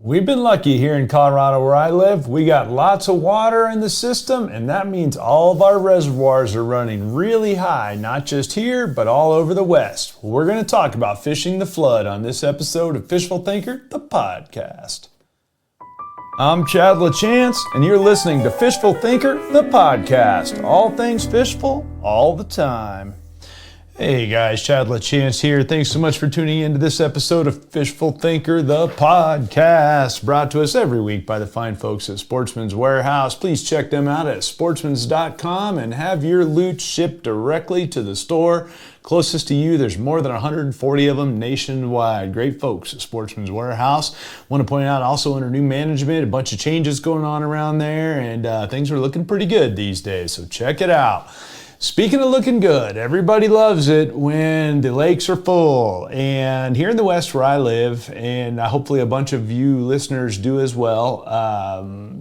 We've been lucky here in Colorado where I live. We got lots of water in the system, and that means all of our reservoirs are running really high, not just here, but all over the West. We're going to talk about fishing the flood on this episode of Fishful Thinker, the podcast. I'm Chad LaChance, and you're listening to Fishful Thinker, the podcast. All things fishful, all the time. Hey guys, Chad LaChance here. Thanks so much for tuning in to this episode of Fishful Thinker, the podcast, brought to us every week by the fine folks at Sportsman's Warehouse. Please check them out at sportsmans.com and have your loot shipped directly to the store closest to you. There's more than 140 of them nationwide. Great folks at Sportsman's Warehouse. Want to point out also under new management, a bunch of changes going on around there, and things are looking pretty good these days, so check it out. Speaking of looking good, everybody loves it when the lakes are full. And here in the West where I live, and hopefully a bunch of you listeners do as well,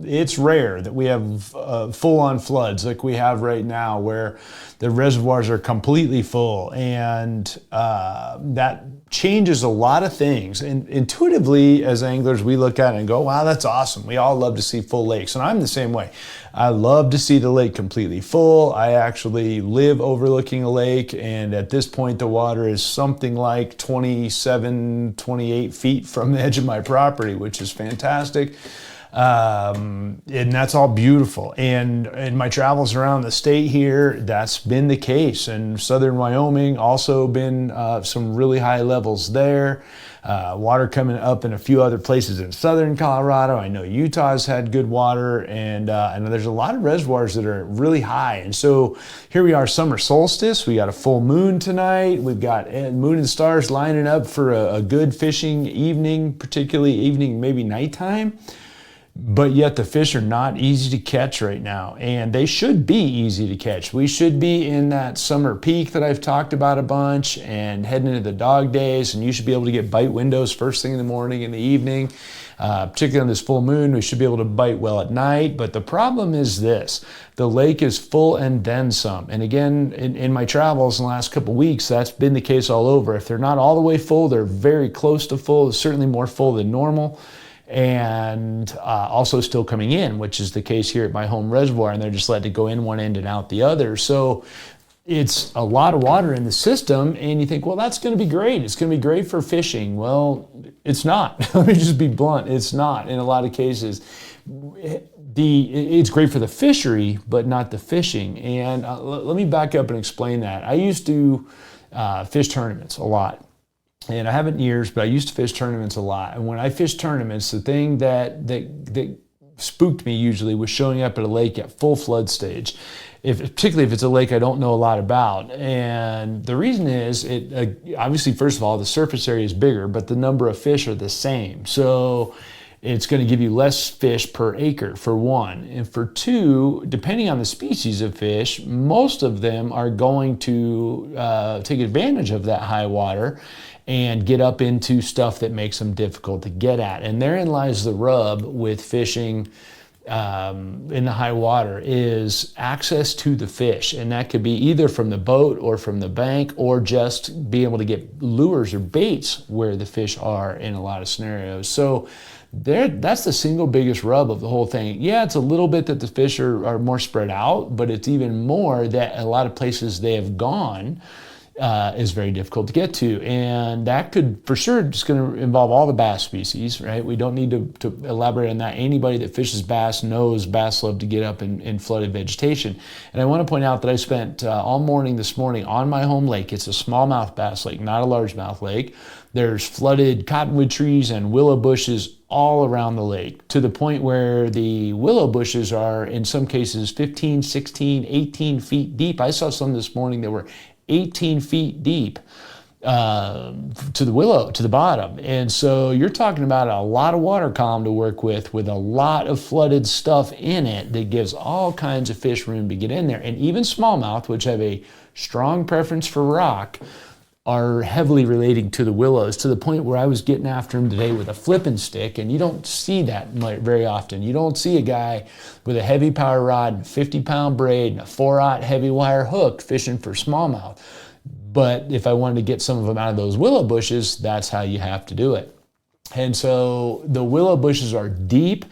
it's rare that we have full-on floods like we have right now where the reservoirs are completely full. And that changes a lot of things. And intuitively, as anglers, we look at it and go, wow, that's awesome. We all love to see full lakes. And I'm the same way. I love to see the lake completely full. I actually live overlooking a lake, and at this point the water is something like 27, 28 feet from the edge of my property, which is fantastic. And that's all beautiful. And in my travels around the state here, that's been the case. And southern Wyoming also been some really high levels there. Water coming up in a few other places in southern Colorado. I know Utah's had good water, and I know there's a lot of reservoirs that are really high. And so here we are, summer solstice. We got a full moon tonight. We've got moon and stars lining up for a good fishing evening, particularly evening, maybe nighttime. But yet the fish are not easy to catch right now, and they should be easy to catch. We should be in that summer peak that I've talked about a bunch and heading into the dog days, and you should be able to get bite windows first thing in the morning and the evening. Particularly on this full moon, we should be able to bite well at night. But the problem is this: the lake is full and then some. And again, in my travels in the last couple of weeks, that's been the case all over. If they're not all the way full, they're very close to full. It's certainly more full than normal. And also still coming in, which is the case here at my home reservoir, and they're just letting it go in one end and out the other. So it's a lot of water in the system, and you think, well, that's going to be great. It's going to be great for fishing. Well, it's not. Let me just be blunt. It's not in a lot of cases. It's great for the fishery, but not the fishing. And let me back up and explain that. I used to fish tournaments a lot. And I haven't in years, but I used to fish tournaments a lot. And when I fished tournaments, the thing that spooked me usually was showing up at a lake at full flood stage, particularly if it's a lake I don't know a lot about. And the reason is, obviously, first of all, the surface area is bigger, but the number of fish are the same. So it's going to give you less fish per acre, for one. And for two, depending on the species of fish, most of them are going to take advantage of that high water and get up into stuff that makes them difficult to get at. And therein lies the rub with fishing in the high water, is access to the fish. And that could be either from the boat or from the bank, or just be able to get lures or baits where the fish are in a lot of scenarios. So that's the single biggest rub of the whole thing. Yeah, it's a little bit that the fish are more spread out, but it's even more that a lot of places they have gone is very difficult to get to. And that could, for sure, just going to involve all the bass species, right? We don't need to elaborate on that. Anybody that fishes bass knows bass love to get up in flooded vegetation. And I want to point out that I spent all morning this morning on my home lake. It's a smallmouth bass lake, not a largemouth lake. There's flooded cottonwood trees and willow bushes all around the lake, to the point where the willow bushes are, in some cases, 15, 16, 18 feet deep. I saw some this morning that were 18 feet deep to the bottom. And so you're talking about a lot of water column to work with a lot of flooded stuff in it that gives all kinds of fish room to get in there. And even smallmouth, which have a strong preference for rock, are heavily relating to the willows, to the point where I was getting after them today with a flipping stick, and you don't see that very often. You don't see a guy with a heavy power rod and 50-pound braid and a 4/0 heavy wire hook fishing for smallmouth. But if I wanted to get some of them out of those willow bushes, that's how you have to do it. And so the willow bushes are deep.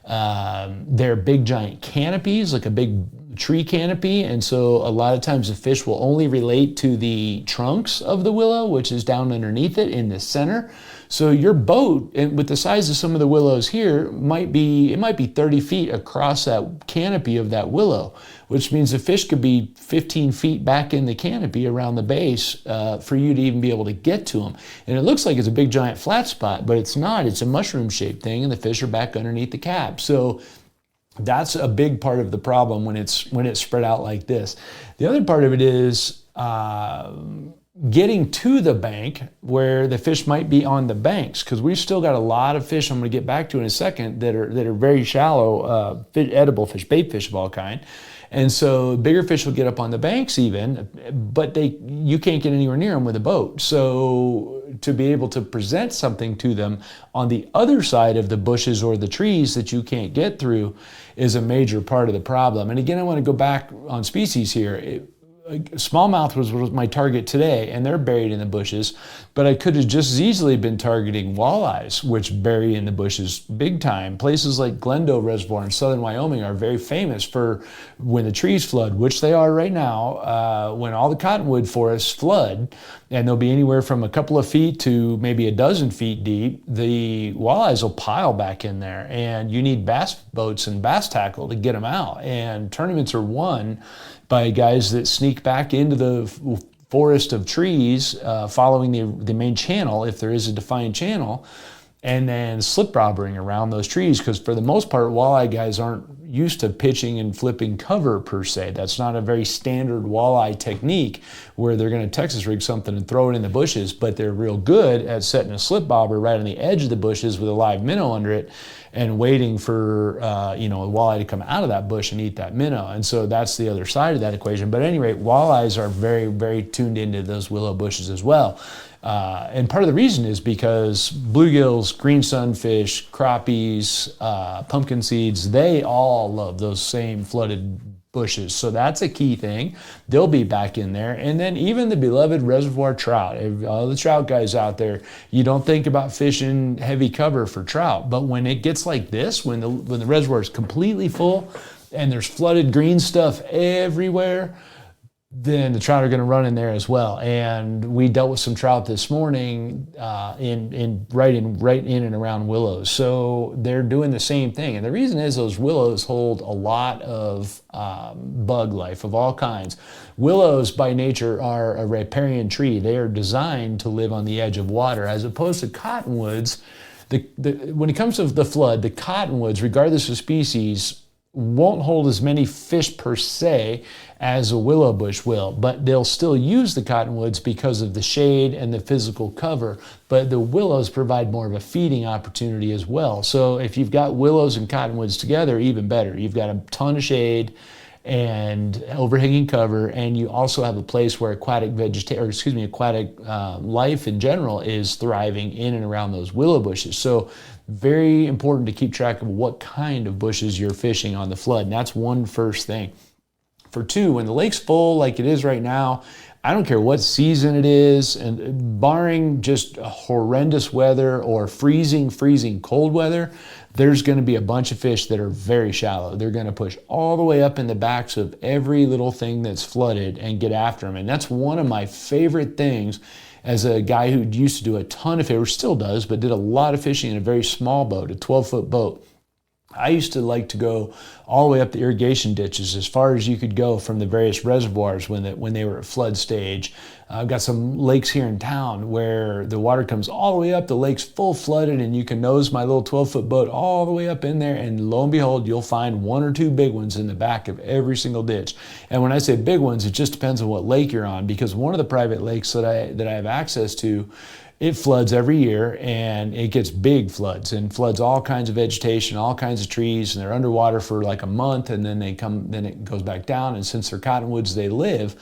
They're big giant canopies, like a big tree canopy. And so a lot of times the fish will only relate to the trunks of the willow, which is down underneath it in the center. So your boat, and with the size of some of the willows here, might be 30 feet across that canopy of that willow, which means the fish could be 15 feet back in the canopy around the base for you to even be able to get to them. And it looks like it's a big giant flat spot, but it's not. It's a mushroom shaped thing, and the fish are back underneath the cap. So that's a big part of the problem when it's spread out like this. The other part of it is getting to the bank where the fish might be on the banks, because we've still got a lot of fish I'm going to get back to in a second that are very shallow, edible fish, bait fish of all kind. And so bigger fish will get up on the banks even, but you can't get anywhere near them with a boat. So to be able to present something to them on the other side of the bushes or the trees that you can't get through is a major part of the problem. And again, I want to go back on species here. Smallmouth was my target today, and they're buried in the bushes, but I could have just as easily been targeting walleyes, which bury in the bushes big time. Places like Glendo Reservoir in southern Wyoming are very famous for when the trees flood, which they are right now, when all the cottonwood forests flood, and they'll be anywhere from a couple of feet to maybe a dozen feet deep, the walleyes will pile back in there, and you need bass boats and bass tackle to get them out. And tournaments are won by guys that sneak back into the forest of trees, following the main channel, if there is a defined channel, and then slip robbering around those trees, because for the most part, walleye guys aren't used to pitching and flipping cover per se. That's not a very standard walleye technique where they're going to Texas rig something and throw it in the bushes, but they're real good at setting a slip bobber right on the edge of the bushes with a live minnow under it and waiting for a walleye to come out of that bush and eat that minnow. And so that's the other side of that equation. But at any rate, walleyes are very, very tuned into those willow bushes as well. And part of the reason is because bluegills, green sunfish, crappies, pumpkin seeds, they all love those same flooded bushes. So that's a key thing. They'll be back in there. And then even the beloved reservoir trout, all the trout guys out there, you don't think about fishing heavy cover for trout, but when it gets like this, when the reservoir is completely full and there's flooded green stuff everywhere, then the trout are going to run in there as well. And we dealt with some trout this morning right in and around willows. So they're doing the same thing. And the reason is those willows hold a lot of bug life of all kinds. Willows by nature are a riparian tree. They are designed to live on the edge of water, as opposed to cottonwoods. When it comes to the flood, the cottonwoods, regardless of species, won't hold as many fish per se as a willow bush will, but they'll still use the cottonwoods because of the shade and the physical cover. But the willows provide more of a feeding opportunity as well. So if you've got willows and cottonwoods together, even better. You've got a ton of shade and overhanging cover, and you also have a place where aquatic life in general is thriving in and around those willow bushes. So very important to keep track of what kind of bushes you're fishing on the flood. And that's one first thing. For two, when the lake's full like it is right now, I don't care what season it is, and barring just horrendous weather or freezing cold weather, there's going to be a bunch of fish that are very shallow. They're going to push all the way up in the backs of every little thing that's flooded and get after them. And that's one of my favorite things as a guy who used to do a ton of fishing, or still does, but did a lot of fishing in a very small boat, a 12-foot boat. I used to like to go all the way up the irrigation ditches as far as you could go from the various reservoirs when they were at flood stage. I've got some lakes here in town where the water comes all the way up, the lake's full flooded, and you can nose my little 12-foot boat all the way up in there, and lo and behold, you'll find one or two big ones in the back of every single ditch. And when I say big ones, it just depends on what lake you're on, because one of the private lakes that I have access to, it floods every year, and it gets big floods and floods all kinds of vegetation, all kinds of trees, and they're underwater for like a month, and then it goes back down. And since they're cottonwoods, they live.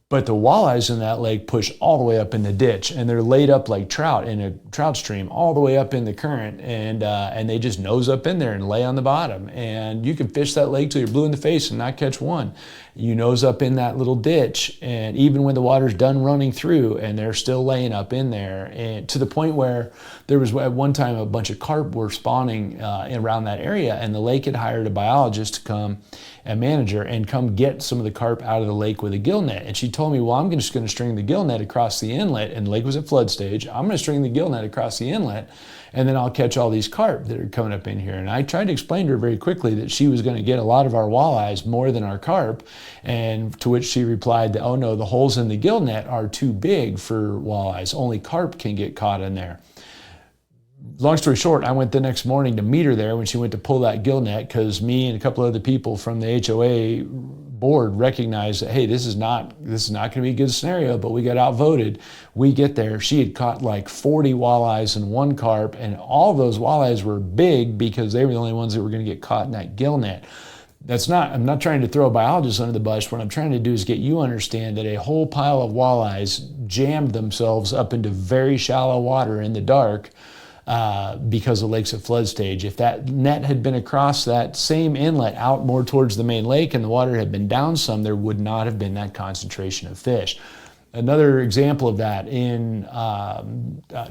But the walleyes in that lake push all the way up in the ditch, and they're laid up like trout in a trout stream all the way up in the current, and they just nose up in there and lay on the bottom. And you can fish that lake till you're blue in the face and not catch one. You nose up in that little ditch, and even when the water's done running through, and they're still laying up in there, and to the point where there was at one time a bunch of carp were spawning around that area, and the lake had hired a biologist to come, a manager, and come get some of the carp out of the lake with a gill net. And she told me, well, I'm just going to string the gill net across the inlet, and the lake was at flood stage. I'm going to string the gill net across the inlet, and then I'll catch all these carp that are coming up in here. And I tried to explain to her very quickly that she was going to get a lot of our walleyes more than our carp, and to which she replied that, oh no, the holes in the gill net are too big for walleyes. Only carp can get caught in there. Long story short, I went the next morning to meet her there when she went to pull that gill net, because me and a couple other people from the HOA board recognized that, hey, this is not going to be a good scenario, but we got outvoted. We get there, she had caught like 40 walleyes and one carp, and all those walleyes were big because they were the only ones that were going to get caught in that gill net. I'm not trying to throw a biologist under the bus. What I'm trying to do is get you to understand that a whole pile of walleyes jammed themselves up into very shallow water in the dark because the lake's at flood stage. If that net had been across that same inlet out more towards the main lake and the water had been down some, there would not have been that concentration of fish. Another example of that in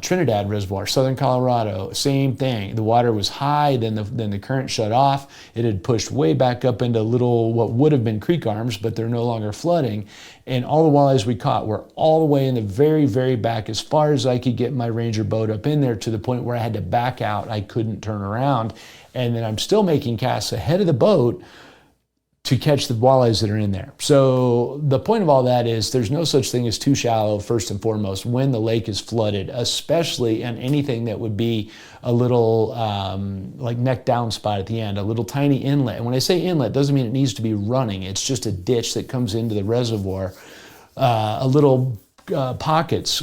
Trinidad Reservoir, southern Colorado, same thing. The water was high, then the current shut off. It had pushed way back up into little, what would have been creek arms, but they're no longer flooding. And all the walleyes we caught were all the way in the very, very back, as far as I could get my Ranger boat up in there, to the point where I had to back out. I couldn't turn around. And then I'm still making casts ahead of the boat to catch the walleyes that are in there. So the point of all that is there's no such thing as too shallow, first and foremost, when the lake is flooded, especially in anything that would be a little like neck down spot at the end, a little tiny inlet. And when I say inlet, it doesn't mean it needs to be running. It's just a ditch that comes into the reservoir, little pockets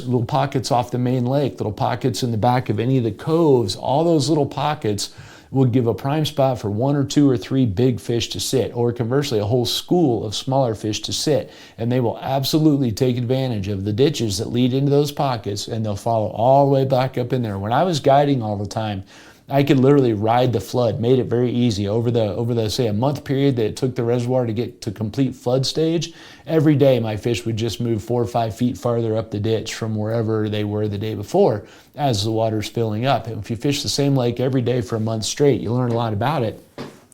off the main lake, little pockets in the back of any of the coves. All those little pockets would give a prime spot for 1 or 2 or 3 big fish to sit, or conversely, a whole school of smaller fish to sit. And they will absolutely take advantage of the ditches that lead into those pockets, and they'll follow all the way back up in there. When I was guiding all the time, I could literally ride the flood, made it very easy. Over the say a month period that it took the reservoir to get to complete flood stage, every day my fish would just move 4 or 5 feet farther up the ditch from wherever they were the day before as the water's filling up. And if you fish the same lake every day for a month straight, you learn a lot about it.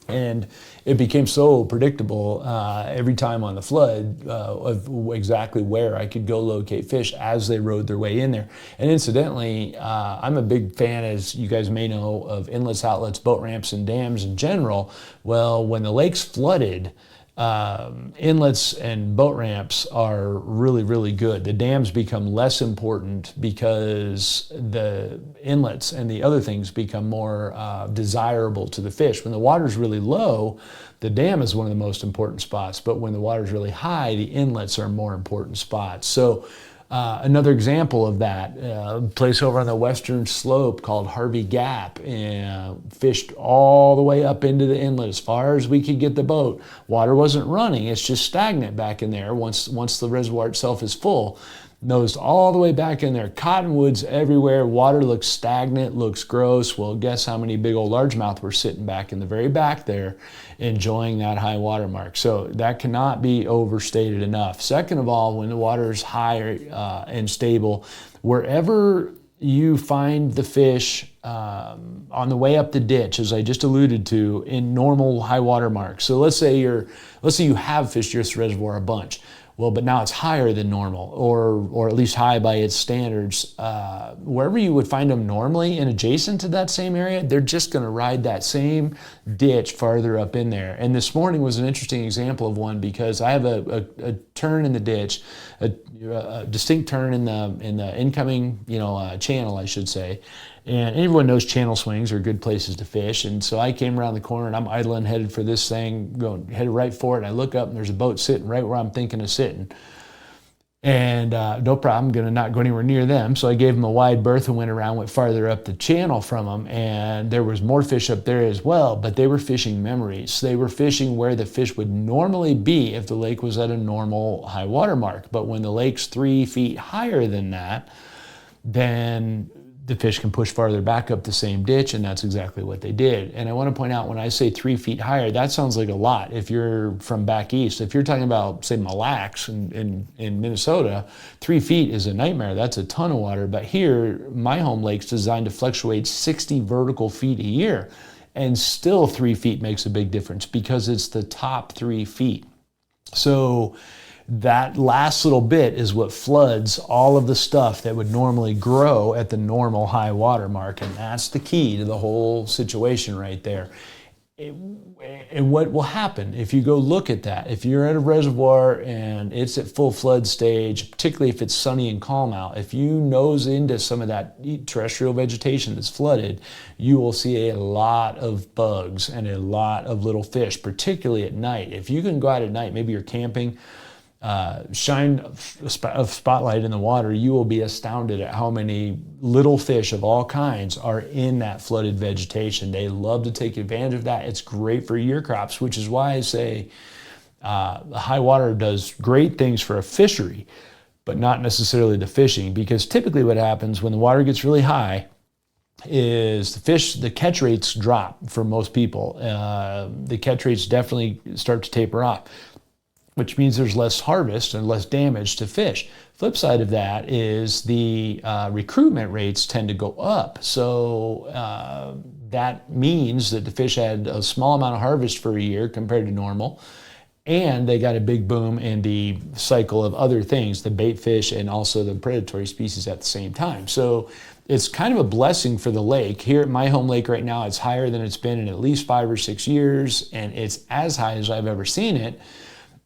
And it became so predictable every time on the flood of exactly where I could go locate fish as they rode their way in there. And incidentally, I'm a big fan, as you guys may know, of inlets, outlets, boat ramps, and dams in general. Well, when the lake's flooded, inlets and boat ramps are really, really good. The dams become less important because the inlets and the other things become more desirable to the fish. When the water's really low, the dam is one of the most important spots, but when the water's really high, the inlets are more important spots. So another example of that, a place over on the western slope called Harvey Gap, fished all the way up into the inlet as far as we could get the boat. Water wasn't running, it's just stagnant back in there once the reservoir itself is full. Nosed all the way back in there. Cottonwoods everywhere. Water looks stagnant, looks gross. Well, guess how many big old largemouth were sitting back in the very back there enjoying that high water mark. So that cannot be overstated enough. Second of all, when the water is high and stable, wherever you find the fish on the way up the ditch, as I just alluded to, in normal high water marks. So let's say you have fished your reservoir a bunch. Well, but now it's higher than normal, or at least high by its standards. Wherever you would find them normally and adjacent to that same area, they're just going to ride that same ditch farther up in there. And this morning was an interesting example of one, because I have a turn in the ditch, a distinct turn in the incoming channel, I should say. And everyone knows channel swings are good places to fish. And so I came around the corner and I'm idling, headed for this thing, headed right for it. And I look up and there's a boat sitting right where I'm thinking of sitting. And no problem, I'm going to not go anywhere near them. So I gave them a wide berth and went farther up the channel from them. And there was more fish up there as well, but they were fishing memories. They were fishing where the fish would normally be if the lake was at a normal high water mark. But when the lake's 3 feet higher than that, then the fish can push farther back up the same ditch, and that's exactly what they did. And I want to point out, when I say 3 feet higher, that sounds like a lot if you're from back east. If you're talking about, say, Mille Lacs in Minnesota, 3 feet is a nightmare. That's a ton of water. But here, my home lake's designed to fluctuate 60 vertical feet a year, and still 3 feet makes a big difference because it's the top 3 feet. So that last little bit is what floods all of the stuff that would normally grow at the normal high water mark, and that's the key to the whole situation right there. And what will happen if you go look at that, if you're at a reservoir and it's at full flood stage, particularly if it's sunny and calm out, if you nose into some of that terrestrial vegetation that's flooded, you will see a lot of bugs and a lot of little fish, particularly at night. If you can go out at night, maybe you're camping, shine a spotlight in the water, you will be astounded at how many little fish of all kinds are in that flooded vegetation. They love to take advantage of that. It's great for year crops, which is why I say high water does great things for a fishery, but not necessarily the fishing, because typically what happens when the water gets really high is the catch rates drop for most people. The catch rates definitely start to taper off, which means there's less harvest and less damage to fish. Flip side of that is the recruitment rates tend to go up. So that means that the fish had a small amount of harvest for a year compared to normal, and they got a big boom in the cycle of other things, the bait fish and also the predatory species at the same time. So it's kind of a blessing for the lake. Here at my home lake right now, it's higher than it's been in at least 5 or 6 years, and it's as high as I've ever seen it.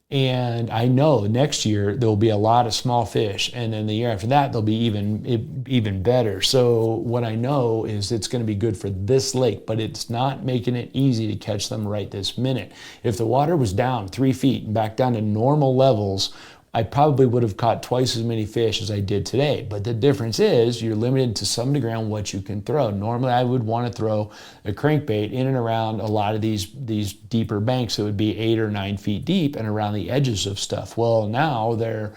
And I know next year there'll be a lot of small fish, and then the year after that they'll be even better. So what I know is it's going to be good for this lake, but it's not making it easy to catch them right this minute. If the water was down 3 feet and back down to normal levels, I probably would have caught twice as many fish as I did today. But the difference is you're limited to some degree on what you can throw. Normally I would want to throw a crankbait in and around a lot of these deeper banks that would be 8 or 9 feet deep and around the edges of stuff. Well, now they're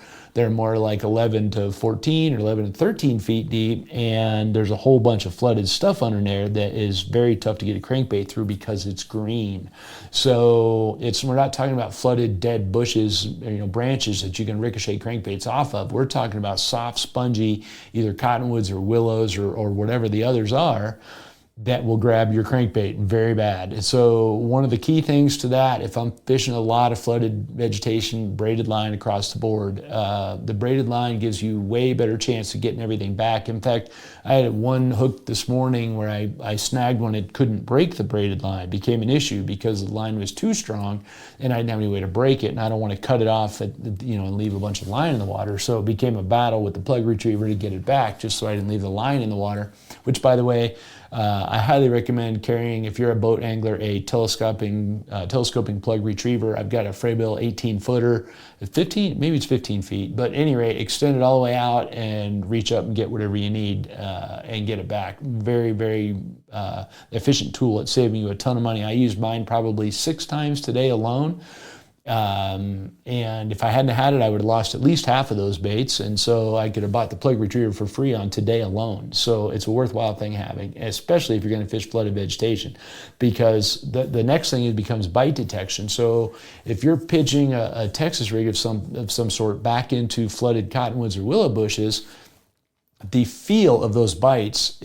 more like 11 to 14 or 11 to 13 feet deep, and there's a whole bunch of flooded stuff under there that is very tough to get a crankbait through because it's green. So we're not talking about flooded dead bushes, branches that you can ricochet crankbaits off of. We're talking about soft, spongy, either cottonwoods or willows or whatever the others are, that will grab your crankbait very bad. And so one of the key things to that, if I'm fishing a lot of flooded vegetation, braided line across the board, the braided line gives you way better chance of getting everything back. In fact, I had one hook this morning where I snagged one. It couldn't break the braided line. It became an issue because the line was too strong and I didn't have any way to break it, and I don't want to cut it off and leave a bunch of line in the water. So it became a battle with the plug retriever to get it back, just so I didn't leave the line in the water, which, by the way, I highly recommend carrying, if you're a boat angler, a telescoping plug retriever. I've got a Frabill 18-footer, 15, maybe it's 15 feet, but at any rate, extend it all the way out and reach up and get whatever you need and get it back. Very, very efficient tool at saving you a ton of money. I used mine probably 6 times today alone. And if I hadn't had it, I would have lost at least half of those baits. And so I could have bought the plug retriever for free on today alone. So it's a worthwhile thing having, especially if you're going to fish flooded vegetation, because the next thing, it becomes bite detection. So if you're pitching a Texas rig of some sort back into flooded cottonwoods or willow bushes, the feel of those bites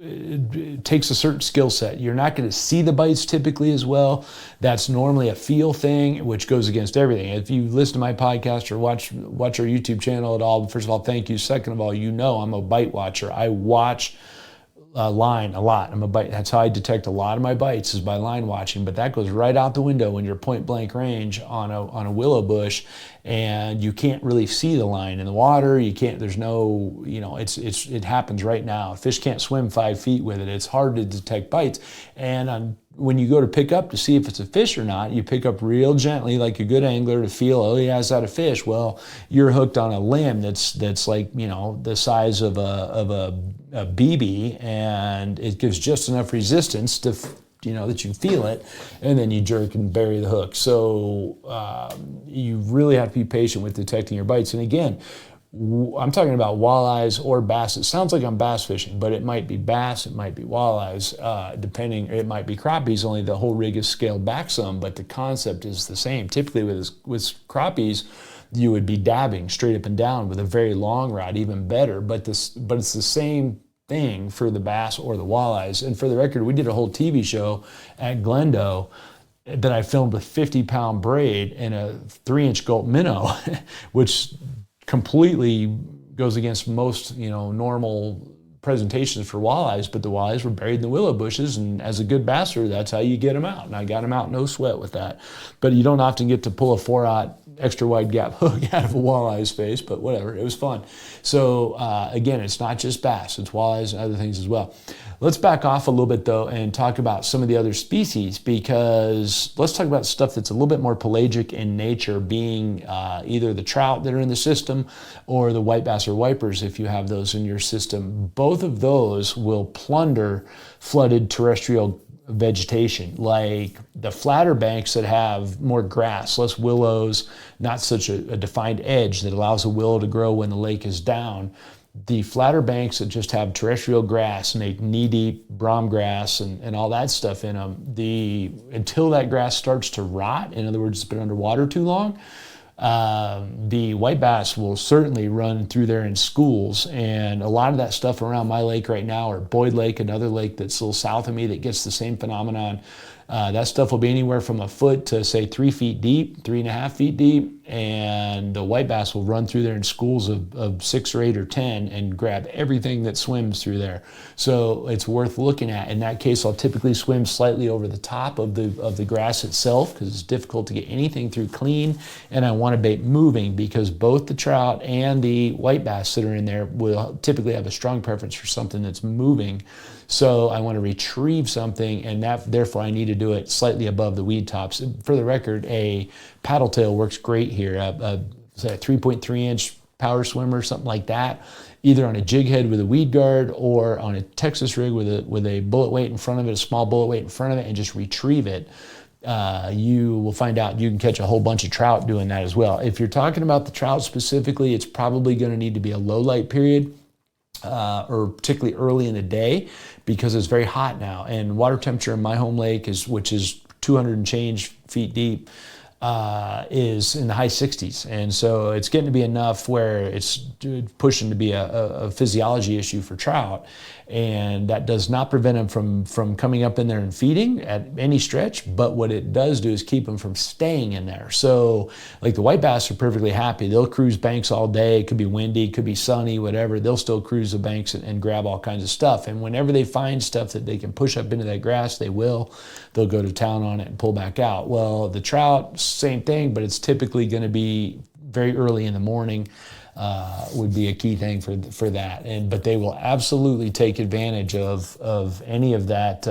it takes a certain skill set. You're not going to see the bites typically as well. That's normally a feel thing, which goes against everything. If you listen to my podcast or watch our YouTube channel at all, first of all, thank you. Second of all, I'm a bite watcher. I watch line a lot. That's how I detect a lot of my bites, is by line watching. But that goes right out the window when you're point blank range on a willow bush, and you can't really see the line in the water. You can't. There's no. It happens right now. Fish can't swim 5 feet with it. It's hard to detect bites. And on when you go to pick up to see if it's a fish or not, you pick up real gently like a good angler to feel, oh yeah, is that a fish? Well, you're hooked on a limb that's like, you know, the size of a BB, and it gives just enough resistance to, you know, that you feel it, and then you jerk and bury the hook. So you really have to be patient with detecting your bites. And again, I'm talking about walleyes or bass. It sounds like I'm bass fishing, but it might be bass, it might be walleyes, depending, it might be crappies, only the whole rig is scaled back some, but the concept is the same. Typically with crappies, you would be dabbing straight up and down with a very long rod, even better, but it's the same thing for the bass or the walleyes. And for the record, we did a whole TV show at Glendo that I filmed with 50-pound braid and a 3-inch Gulp minnow, which completely goes against most, you know, normal presentations for walleyes, but the walleyes were buried in the willow bushes, and as a good basser, that's how you get them out. And I got them out no sweat with that. But you don't often get to pull a 4/0 extra wide gap hook out of a walleye's face, but whatever, it was fun. So again, it's not just bass, it's walleyes and other things as well. Let's back off a little bit though and talk about some of the other species, because let's talk about stuff that's a little bit more pelagic in nature, being either the trout that are in the system or the white bass or wipers if you have those in your system. Both of those will plunder flooded terrestrial vegetation, like the flatter banks that have more grass, less willows, not such a defined edge that allows a willow to grow when the lake is down. The flatter banks that just have terrestrial grass, make knee-deep brome grass and all that stuff in them, until that grass starts to rot, in other words, it's been underwater too long, the white bass will certainly run through there in schools. And a lot of that stuff around my lake right now, or Boyd Lake, another lake that's a little south of me that gets the same phenomenon, that stuff will be anywhere from a foot to say 3 feet deep, 3.5 feet deep, and the white bass will run through there in schools of 6 or 8 or 10 and grab everything that swims through there. So it's worth looking at. In that case, I'll typically swim slightly over the top of the grass itself, because it's difficult to get anything through clean, and I want to bait moving, because both the trout and the white bass that are in there will typically have a strong preference for something that's moving. So I want to retrieve something, and therefore I need to do it slightly above the weed tops. For the record, a paddle tail works great here. Say a 3.3-inch power swimmer, something like that, either on a jig head with a weed guard or on a Texas rig with a bullet weight in front of it, a small bullet weight in front of it, and just retrieve it. You will find out you can catch a whole bunch of trout doing that as well. If you're talking about the trout specifically, it's probably going to need to be a low light period. Or particularly early in the day, because it's very hot now, and water temperature in my home lake, which is 200 and change feet deep, is in the high 60s, and so it's getting to be enough where it's pushing to be a physiology issue for trout, and that does not prevent them from coming up in there and feeding at any stretch, but what it does do is keep them from staying in there. So like the white bass are perfectly happy. They'll cruise banks all day. It could be windy, it could be sunny, whatever. They'll still cruise the banks and grab all kinds of stuff, and whenever they find stuff that they can push up into that grass, they will. They'll go to town on it and pull back out. Well, the trout, same thing, but it's typically going to be very early in the morning. Would be a key thing for that, but they will absolutely take advantage of any of that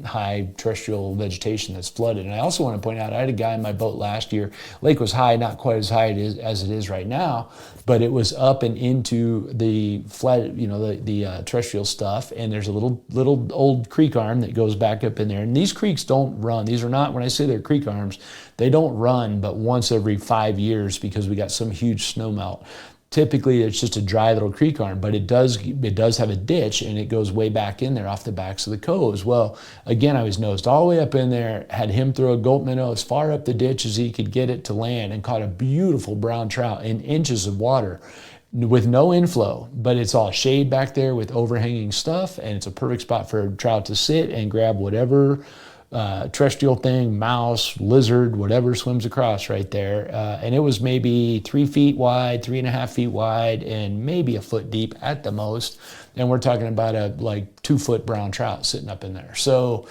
high terrestrial vegetation that's flooded. And I also want to point out, I had a guy in my boat last year. Lake was high, not quite as high as it is right now, but it was up and into the flat, you know, the terrestrial stuff. And there's a little old creek arm that goes back up in there. And these creeks don't run. These are not, when I say they're creek arms, they don't run but once every 5 years, because we got some huge snowmelt. Typically, it's just a dry little creek arm, but it does have a ditch, and it goes way back in there off the backs of the coves. Well, again, I was nosed all the way up in there, had him throw a Gulp minnow as far up the ditch as he could get it to land, and caught a beautiful brown trout in inches of water with no inflow, but it's all shade back there with overhanging stuff, and it's a perfect spot for a trout to sit and grab whatever terrestrial thing, mouse, lizard, whatever swims across right there. And it was maybe 3 feet wide, 3.5 feet wide, and maybe a foot deep at the most. And we're talking about a like 2-foot brown trout sitting up in there. So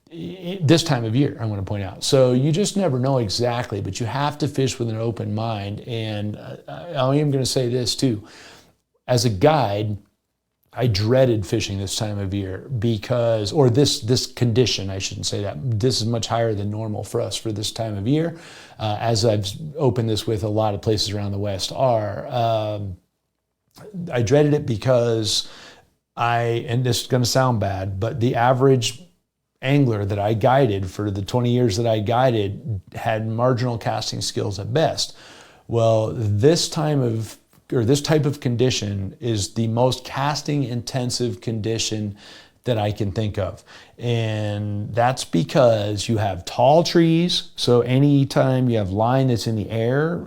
this time of year, I want to point out. So you just never know exactly, but you have to fish with an open mind. And I am going to say this too. As a guide, I dreaded fishing this time of year because, or this condition, I shouldn't say that. This is much higher than normal for us for this time of year. As I've opened this with, a lot of places around the West are. I dreaded it because and this is going to sound bad, but the average angler that I guided for the 20 years that I guided had marginal casting skills at best. Well, this type of condition is the most casting intensive condition that I can think of. And that's because you have tall trees. So anytime you have line that's in the air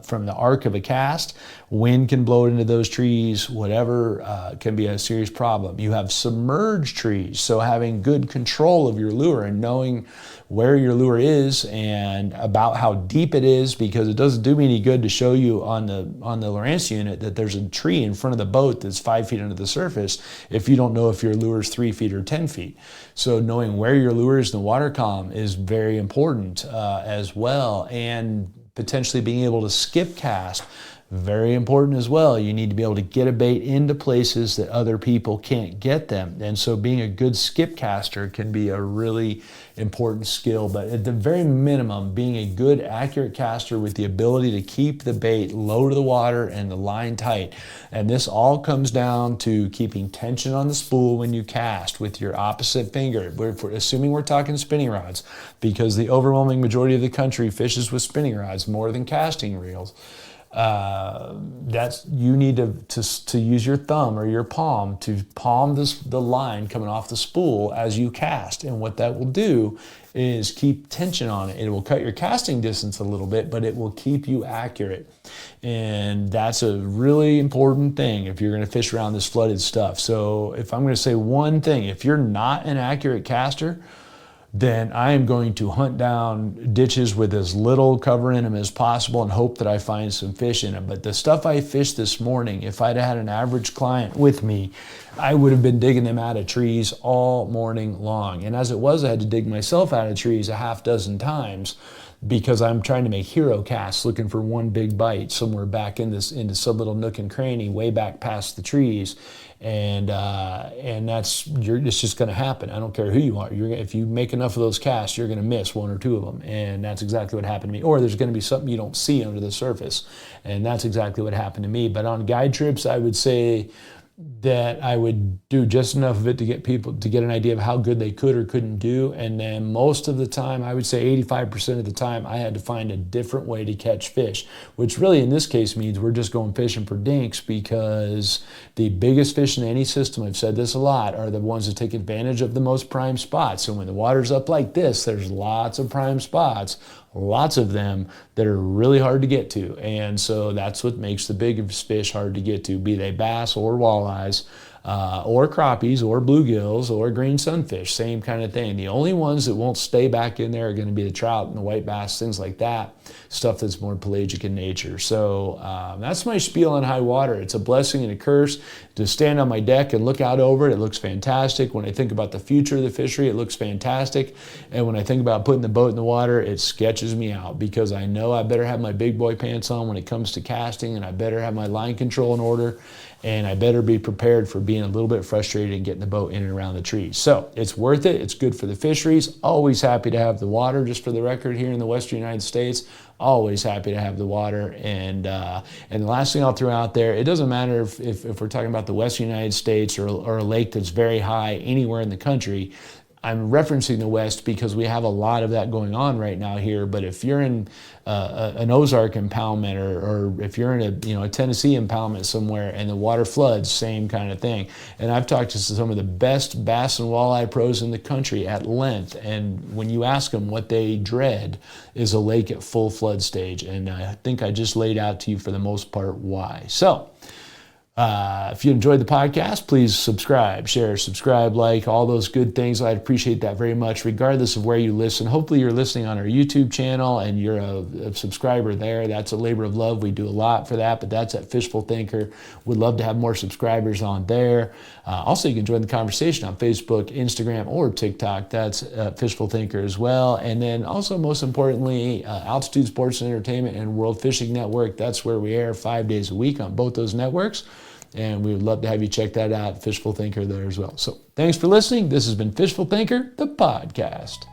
from the arc of a cast, wind can blow it into those trees, whatever can be a serious problem. You have submerged trees. So having good control of your lure and knowing where your lure is and about how deep it is, because it doesn't do me any good to show you on the Lowrance unit that there's a tree in front of the boat that's 5 feet under the surface if you don't know if your lure is 3 feet or 10 feet. So knowing where your lure is in the water column is very important as well, and potentially being able to skip cast, very important as well. You need to be able to get a bait into places that other people can't get them. And so being a good skip caster can be a really important skill. But at the very minimum, being a good, accurate caster with the ability to keep the bait low to the water and the line tight. And this all comes down to keeping tension on the spool when you cast with your opposite finger. Assuming we're talking spinning rods, because the overwhelming majority of the country fishes with spinning rods more than casting reels. You need to use your thumb or your palm to palm the line coming off the spool as you cast. And what that will do is keep tension on it. It will cut your casting distance a little bit, but it will keep you accurate. And that's a really important thing if you're going to fish around this flooded stuff. So if I'm going to say one thing, if you're not an accurate caster, then I am going to hunt down ditches with as little cover in them as possible and hope that I find some fish in them. But the stuff I fished this morning, if I'd had an average client with me, I would have been digging them out of trees all morning long. And as it was, I had to dig myself out of trees a half dozen times because I'm trying to make hero casts looking for one big bite somewhere back into some little nook and cranny way back past the trees. And it's just going to happen. I don't care who you are. If you make enough of those casts, you're going to miss one or two of them. And that's exactly what happened to me. Or there's going to be something you don't see under the surface. And that's exactly what happened to me. But on guide trips, I would say that I would do just enough of it to get people to get an idea of how good they could or couldn't do. And then most of the time, I would say 85% of the time, I had to find a different way to catch fish, which really in this case means we're just going fishing for dinks, because the biggest fish in any system, I've said this a lot, are the ones that take advantage of the most prime spots. So when the water's up like this, there's lots of prime spots, lots of them that are really hard to get to. And so that's what makes the biggest fish hard to get to, be they bass or walleyes, or crappies or bluegills or green sunfish, same kind of thing. The only ones that won't stay back in there are going to be the trout and the white bass, things like that, stuff that's more pelagic in nature. So that's my spiel on high water. It's a blessing and a curse. To stand on my deck and look out over it, it looks fantastic. When I think about the future of the fishery, it looks fantastic. And when I think about putting the boat in the water, it sketches me out, because I know I better have my big boy pants on when it comes to casting, and I better have my line control in order, and I better be prepared for being a little bit frustrated and getting the boat in and around the trees. So it's worth it. It's good for the fisheries. Always happy to have the water, just for the record, here in the Western United States. Always happy to have the water. And the last thing I'll throw out there, it doesn't matter if we're talking about the Western United States or a lake that's very high anywhere in the country. I'm referencing the West because we have a lot of that going on right now here. But if you're in an Ozark impoundment, or if you're in a Tennessee impoundment somewhere and the water floods, same kind of thing. And I've talked to some of the best bass and walleye pros in the country at length, and when you ask them what they dread is a lake at full flood stage. And I think I just laid out to you for the most part why. So if you enjoyed the podcast, please subscribe, share, subscribe, like, all those good things. I'd appreciate that very much, regardless of where you listen. Hopefully you're listening on our YouTube channel and you're a subscriber there. That's a labor of love. We do a lot for that, but that's at Fishful Thinker. Would love to have more subscribers on there. Also, you can join the conversation on Facebook, Instagram, or TikTok. That's Fishful Thinker as well. And then also, most importantly, Altitude Sports and Entertainment and World Fishing Network. That's where we air 5 days a week on both those networks. And we would love to have you check that out, Fishful Thinker there as well. So thanks for listening. This has been Fishful Thinker, the podcast.